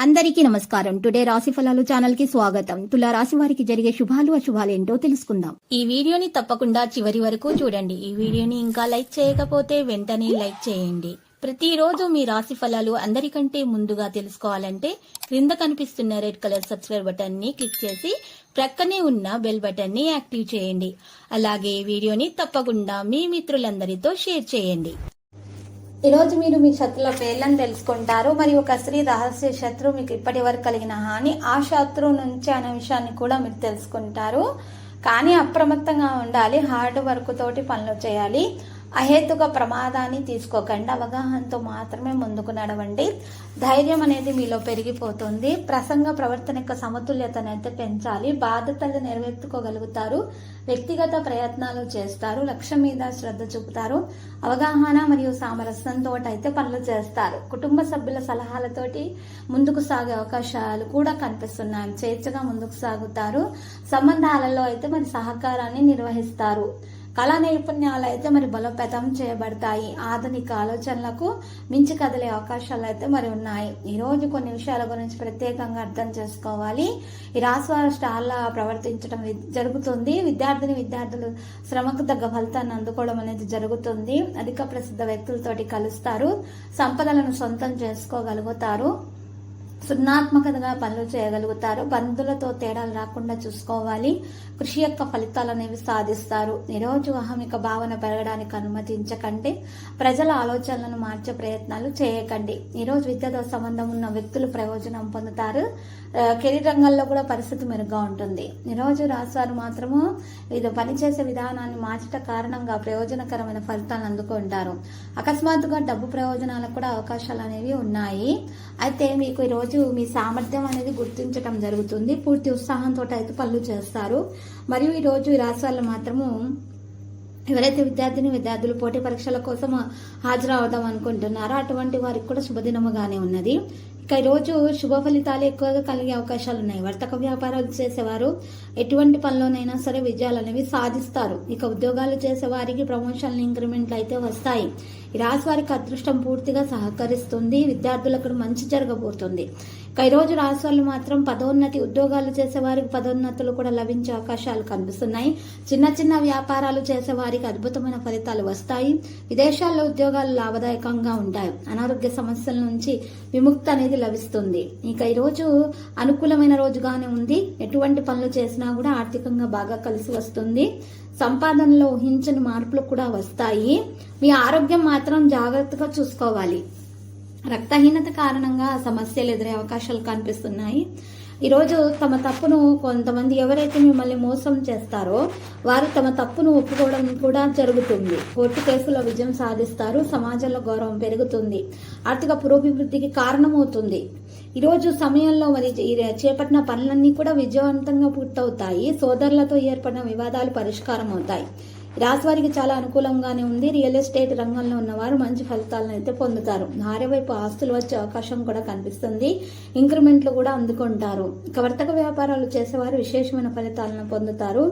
అందరికీ నమస్కారం. టుడే రాశి ఫలాలు ఛానల్ కి స్వాగతం. తులా రాశి వారికి జరిగే శుభాలు అశుభాలేంటో తెలుసుకుందాం. ఈ వీడియోని తప్పకుండా చివరి వరకు చూడండి. ఈ వీడియోని ఇంకా లైక్ చేయకపోతే వెంటనే లైక్ చేయండి. ప్రతిరోజు మీ రాశి ఫలాలు అందరికంటే ముందుగా తెలుసుకోవాలంటే క్రింద కనిపిస్తున్న రెడ్ కలర్ సబ్స్క్రైబ్ బటన్ ని క్లిక్ చేసి ప్రక్కనే ఉన్న బెల్ బటన్ ని యాక్టివ్ చేయండి. అలాగే వీడియోని తప్పకుండా మీ మిత్రులందరితో షేర్ చేయండి. ఈ రోజు మీరు మీ శత్రుల పేర్లను తెలుసుకుంటారు. మరియు ఒక స్త్రీ రహస్య శత్రువు మీకు ఇప్పటి వరకు కలిగిన హాని, ఆ శత్రువు నుంచి అనే విషయాన్ని కూడా మీరు తెలుసుకుంటారు. కానీ అప్రమత్తంగా ఉండాలి. హార్డ్ వర్క్ తోటి పనులు చేయాలి. అహేతుక ప్రమాదాన్ని తీసుకోకండి. అవగాహనతో మాత్రమే ముందుకు నడవండి. ధైర్యం అనేది మీలో పెరిగిపోతుంది. ప్రసంగ ప్రవర్తన యొక్క సమతుల్యతను అయితే పెంచాలి. బాధ్యతలు నెరవేర్చుకోగలుగుతారు. వ్యక్తిగత ప్రయత్నాలు చేస్తారు. లక్ష్యం మీద శ్రద్ధ చూపుతారు. అవగాహన మరియు సామరస్యంతో అయితే పనులు చేస్తారు. కుటుంబ సభ్యుల సలహాలతోటి ముందుకు సాగే అవకాశాలు కూడా కనిపిస్తున్నాయి. స్వేచ్ఛగా ముందుకు సాగుతారు. సంబంధాలలో అయితే మరి సహకారాన్ని నిర్వహిస్తారు. కళా నైపుణ్యాలు అయితే మరి బలోపేతం చేయబడతాయి. ఆధునిక ఆలోచనలకు మించి కదిలే అవకాశాలు అయితే మరి ఉన్నాయి. ఈ రోజు కొన్ని విషయాల గురించి ప్రత్యేకంగా అర్థం చేసుకోవాలి. ఈ రాశి వారు స్టార్లా ప్రవర్తించడం జరుగుతుంది. విద్యార్థులు శ్రమకు తగ్గ ఫలితాన్ని అందుకోవడం అనేది జరుగుతుంది. అధిక ప్రసిద్ధ వ్యక్తులతోటి కలుస్తారు. సంపదలను సొంతం చేసుకోగలుగుతారు. సృజనాత్మకతగా పనులు చేయగలుగుతారు. బంధువులతో తేడాలు రాకుండా చూసుకోవాలి. కృషి యొక్క ఫలితాలు అనేవి సాధిస్తారు. ఈరోజు అహమిక భావన పెరగడానికి అనుమతించకండి. ప్రజల ఆలోచనలను మార్చే ప్రయత్నాలు చేయకండి. ఈరోజు విద్యతో సంబంధం ఉన్న వ్యక్తులు ప్రయోజనం పొందుతారు. కెరీర్ రంగంలో కూడా పరిస్థితి మెరుగ్గా ఉంటుంది. ఈరోజు రాశివారు మాత్రము ఇది పనిచేసే విధానాన్ని మార్చట కారణంగా ప్రయోజనకరమైన ఫలితాలను అందుకుంటారు. అకస్మాత్తుగా డబ్బు ప్రయోజనాలకు కూడా అవకాశాలు అనేవి ఉన్నాయి. అయితే మీకు ఈరోజు మీ సామర్థ్యం అనేది గుర్తించడం జరుగుతుంది. పూర్తి ఉత్సాహంతో అయితే పనులు చేస్తారు. మరియు ఈరోజు ఈ రాశి వాళ్ళు మాత్రము ఎవరైతే విద్యార్థులు పోటీ పరీక్షల కోసం హాజరవుదాం అనుకుంటున్నారో అటువంటి వారికి కూడా శుభదినముగానే ఉన్నది. ఇక ఈరోజు శుభ ఫలితాలు ఎక్కువగా కలిగే అవకాశాలు ఉన్నాయి. వర్తక వ్యాపారాలు చేసేవారు ఎటువంటి పనిలోనైనా సరే విజయాలు అనేవి సాధిస్తారు. ఇక ఉద్యోగాలు చేసే వారికి ప్రమోషన్లు, ఇంక్రిమెంట్లు అయితే వస్తాయి. ఈ రాశి వారికి అదృష్టం పూర్తిగా సహకరిస్తుంది. విద్యార్థులకు మంచి జరగబోతుంది. ఇక ఈరోజు రాశి వాళ్ళు మాత్రం పదోన్నతి, ఉద్యోగాలు చేసే వారికి పదోన్నతులు కూడా లభించే అవకాశాలు కనిపిస్తున్నాయి. చిన్న చిన్న వ్యాపారాలు చేసే వారికి అద్భుతమైన ఫలితాలు వస్తాయి. విదేశాల్లో ఉద్యోగాలు లాభదాయకంగా ఉంటాయి. అనారోగ్య సమస్యల నుంచి విముక్తి అనేది లభిస్తుంది. ఇక ఈరోజు అనుకూలమైన రోజుగానే ఉంది. ఎటువంటి పనులు చేసినా కూడా ఆర్థికంగా బాగా కలిసి వస్తుంది. సంపాదనలో ఊహించని మార్పులు కూడా వస్తాయి. మీ ఆరోగ్యం మాత్రం జాగ్రత్తగా చూసుకోవాలి. రక్తహీనత కారణంగా సమస్యలు ఎదురే అవకాశాలు కనిపిస్తున్నాయి. ఈరోజు తమ తప్పును కొంతమంది ఎవరైతే మిమ్మల్ని మోసం చేస్తారో వారు తమ తప్పును ఒప్పుకోవడం కూడా జరుగుతుంది. కోర్టు కేసులో విజయం సాధిస్తారు. సమాజంలో గౌరవం పెరుగుతుంది. ఆర్థిక పురోభివృద్ధికి కారణమవుతుంది. ఈరోజు సమయంలో మరి చేపట్టిన పనులన్నీ కూడా విజయవంతంగా పూర్తవుతాయి. సోదరులతో ఏర్పడిన వివాదాలు పరిష్కారం అవుతాయి. రాశి వారికి చాలా అనుకూలంగానే ఉంది. రియల్ ఎస్టేట్ రంగంలో ఉన్నవారు మంచి ఫలితాలను అయితే పొందుతారు. భార్య వైపు ఆస్తులు వచ్చే అవకాశం కూడా కనిపిస్తుంది. ఇంక్రిమెంట్లు కూడా అందుకుంటారు. ఇక వర్తక వ్యాపారాలు చేసేవారు విశేషమైన ఫలితాలను పొందుతారు.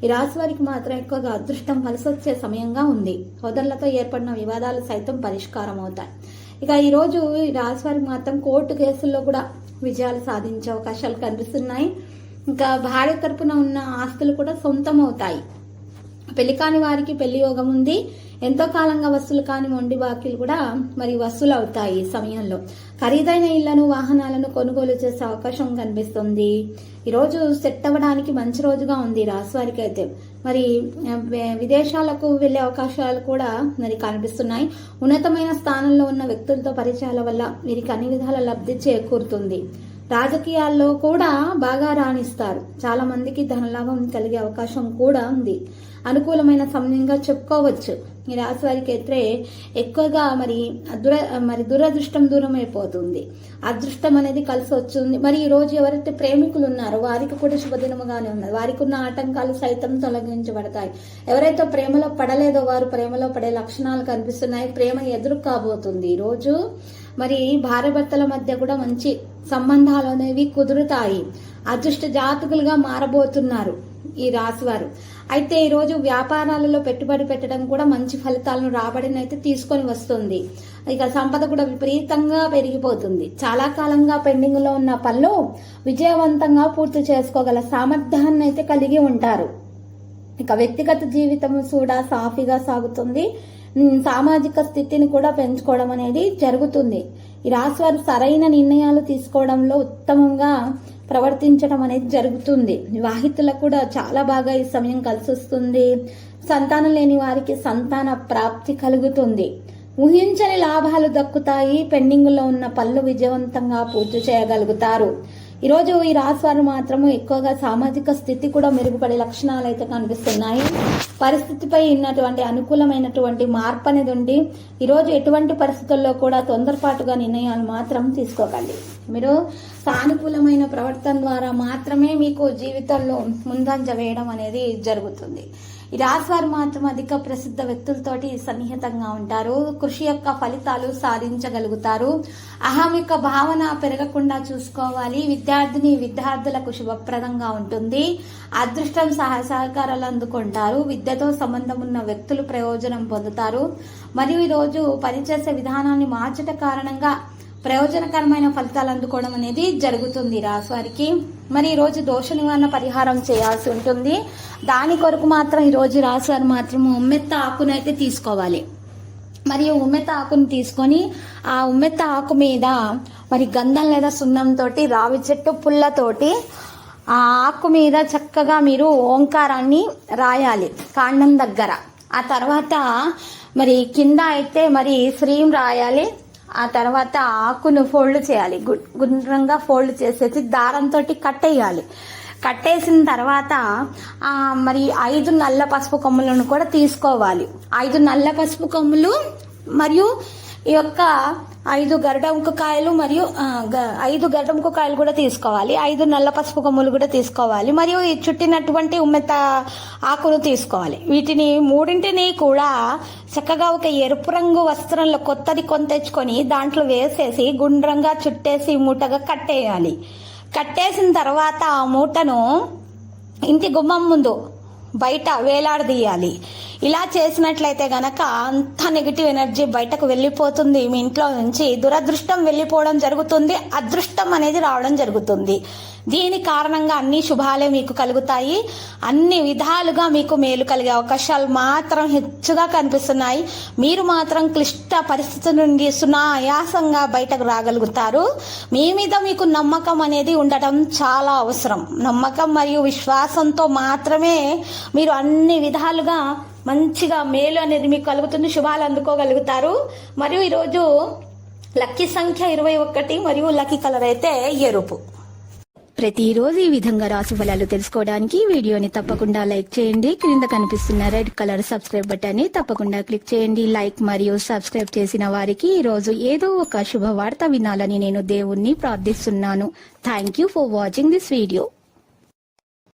ఈ రాశి వారికి మాత్రం ఎక్కువగా అదృష్టం కలిసి వచ్చే సమయంగా ఉంది. సోదరులతో ఏర్పడిన వివాదాలు సైతం పరిష్కారం అవుతాయి. ఇక ఈరోజు ఈ రాశి వారికి మాత్రం కోర్టు కేసుల్లో కూడా విజయాలు సాధించే అవకాశాలు కనిపిస్తున్నాయి. ఇంకా భార్య తరపున ఉన్న ఆస్తులు కూడా సొంతం అవుతాయి. పెళ్లి కాని వారికి పెళ్లి యోగం ఉంది. ఎంతో కాలంగా వసూలు కాని మొండి బాకీలు కూడా మరి వసూలు అవుతాయి. ఈ సమయంలో ఖరీదైన ఇళ్లను, వాహనాలను కొనుగోలు చేసే అవకాశం కనిపిస్తుంది. ఈరోజు సెట్ అవ్వడానికి మంచి రోజుగా ఉంది రాశి వారికి అయితే. మరి విదేశాలకు వెళ్లే అవకాశాలు కూడా మరి కనిపిస్తున్నాయి. ఉన్నతమైన స్థానంలో ఉన్న వ్యక్తులతో పరిచయాల వల్ల వీరికి అన్ని విధాల లబ్ధి చేకూరుతుంది. రాజకీయాల్లో కూడా బాగా రాణిస్తారు. చాలా మందికి ధనలాభం కలిగే అవకాశం కూడా ఉంది. అనుకూలమైన సమయంగా చెప్పుకోవచ్చు. ఈ రాశి వారికి అయితే ఎక్కువగా మరి దురదృష్టం దూరం అయిపోతుంది. అదృష్టం అనేది కలిసి వస్తుంది. మరి ఈ రోజు ఎవరైతే ప్రేమికులు ఉన్నారో వారికి కూడా శుభదినముగానే ఉన్నది. వారికి ఉన్న ఆటంకాలు సైతం తొలగించబడతాయి. ఎవరైతే ప్రేమలో పడలేదో వారు ప్రేమలో పడే లక్షణాలు కనిపిస్తున్నాయి. ప్రేమ ఎదురు కాబోతుంది. ఈ రోజు మరి భార్యాభర్తల మధ్య కూడా మంచి సంబంధాలు అనేవి కుదురుతాయి. అదృష్ట జాతకులుగా మారబోతున్నారు ఈ రాశివారు. అయితే ఈ రోజు వ్యాపారాలలో పెట్టుబడి పెట్టడం కూడా మంచి ఫలితాలను రాబడినైతే తీసుకొని వస్తుంది. ఇక సంపద కూడా విపరీతంగా పెరిగిపోతుంది. చాలా కాలంగా పెండింగ్ లో ఉన్న పనులు విజయవంతంగా పూర్తి చేసుకోగల సామర్థ్యాన్ని అయితే కలిగి ఉంటారు. ఇక వ్యక్తిగత జీవితం కూడా సాఫీగా సాగుతుంది. సామాజిక స్థితిని కూడా పెంచుకోవడం అనేది జరుగుతుంది. ఈ రాశి వారు సరైన నిర్ణయాలు తీసుకోవడంలో ఉత్తమంగా ప్రవర్తించడం అనేది జరుగుతుంది. వివాహితులకు కూడా చాలా బాగా ఈ సమయం కలిసి వస్తుంది. సంతానం లేని వారికి సంతాన ప్రాప్తి కలుగుతుంది. ఊహించని లాభాలు దక్కుతాయి. పెండింగ్ లో ఉన్న పనులు విజయవంతంగా పూర్తి చేయగలుగుతారు. ఈరోజు ఈ రాశి వారు మాత్రము ఎక్కువగా సామాజిక స్థితి కూడా మెరుగుపడే లక్షణాలు అయితే కనిపిస్తున్నాయి. పరిస్థితిపై ఉన్నటువంటి అనుకూలమైనటువంటి మార్పు అనేది ఉండి ఈరోజు ఎటువంటి పరిస్థితుల్లో కూడా తొందరపాటుగా నిర్ణయాలు మాత్రం తీసుకోకండి. మీరు సానుకూలమైన ప్రవర్తన ద్వారా మాత్రమే మీకు జీవితంలో ముందంజ వేయడం అనేది జరుగుతుంది. ఈ రాశి వారు మాత్రం అధిక ప్రసిద్ధ వ్యక్తులతోటి సన్నిహితంగా ఉంటారు. కృషి యొక్క ఫలితాలు సాధించగలుగుతారు. అహమిక భావన పెరగకుండా చూసుకోవాలి. విద్యార్థులకు శుభప్రదంగా ఉంటుంది. అదృష్టం సహకారాలు అందుకుంటారు. విద్యతో సంబంధం ఉన్న వ్యక్తులు ప్రయోజనం పొందుతారు. మరియు ఈరోజు పనిచేసే విధానాన్ని మార్చట కారణంగా ప్రయోజనకరమైన ఫలితాలు అందుకోవడం అనేది జరుగుతుంది రాశి వారికి. మరి ఈ రోజు దోష నివారణ పరిహారం చేయాల్సి ఉంటుంది. దాని కొరకు మాత్రం ఈ రోజు రాశి వారు మాత్రం ఉమ్మెత్త ఆకునైతే తీసుకోవాలి. మరియు ఉమ్మెత్త ఆకుని తీసుకొని ఆ ఉమ్మెత్త ఆకు మీద మరి గంధం లేదా సున్నంతో రావి చెట్టు పుల్లతోటి ఆ ఆకు మీద చక్కగా మీరు ఓంకారాన్ని రాయాలి కాండం దగ్గర. ఆ తర్వాత మరి కింద అయితే మరి శ్రీం రాయాలి. ఆ తర్వాత ఆకును ఫోల్డ్ చేయాలి. గుండ్రంగా ఫోల్డ్ చేసేసి దారంతో కట్టేయాలి. కట్టేసిన తర్వాత మరి 5 నల్ల పసుపు కొమ్ములను కూడా తీసుకోవాలి. 5 నల్ల పసుపు కొమ్ములు మరియు ఈ యొక్క 5 గరడంకుకాయలు మరియు 5 గరడంకుకాయలు కూడా తీసుకోవాలి. 5 నల్ల పసుపు కొమ్ములు కూడా తీసుకోవాలి. మరియు ఈ చుట్టినటువంటి ఉమ్మెత్త ఆకును తీసుకోవాలి. వీటిని మూడింటిని కూడా చక్కగా ఒక ఎరుపు రంగు వస్త్రంలో కొత్తది తెచ్చుకొని దాంట్లో వేసేసి గుండ్రంగా చుట్టేసి మూటగా కట్టేయాలి. కట్టేసిన తర్వాత ఆ మూటను ఇంటి గుమ్మం ముందు బయట వేలాడదీయాలి. ఇలా చేసినట్లయితే గనక అంత నెగిటివ్ ఎనర్జీ బయటకు వెళ్ళిపోతుంది. మీ ఇంట్లో నుంచి దురదృష్టం వెళ్ళిపోవడం జరుగుతుంది. అదృష్టం అనేది రావడం జరుగుతుంది. దీని కారణంగా అన్ని శుభాలే మీకు కలుగుతాయి. అన్ని విధాలుగా మీకు మేలు కలిగే అవకాశాలు మాత్రం హెచ్చుగా కనిపిస్తున్నాయి. మీరు మాత్రం క్లిష్ట పరిస్థితుల నుండి సునాయాసంగా బయటకు రాగలుగుతారు. మీ మీద మీకు నమ్మకం అనేది ఉండటం చాలా అవసరం. నమ్మకం మరియు విశ్వాసంతో మాత్రమే మీరు అన్ని విధాలుగా మంచిగా మేలు అనేది మీకు కలుగుతుంది. శుభాలు అందుకోగలుగుతారు. మరియు ఈరోజు లక్కీ సంఖ్య 21 మరియు లక్కీ కలర్ అయితే ఎరుపు. ప్రతిరోజు ఈ విధంగా రాశి ఫలాలు తెలుసుకోవడానికి వీడియోని తప్పకుండా లైక్ చేయండి. క్రింద కనిపిస్తున్న రెడ్ కలర్ సబ్స్క్రైబ్ బటన్ ని తప్పకుండా క్లిక్ చేయండి. లైక్ మరియు సబ్స్క్రైబ్ చేసిన వారికి ఈ రోజు ఏదో ఒక శుభవార్త వినాలని నేను దేవుణ్ణి ప్రార్థిస్తున్నాను. Thank you for watching this video.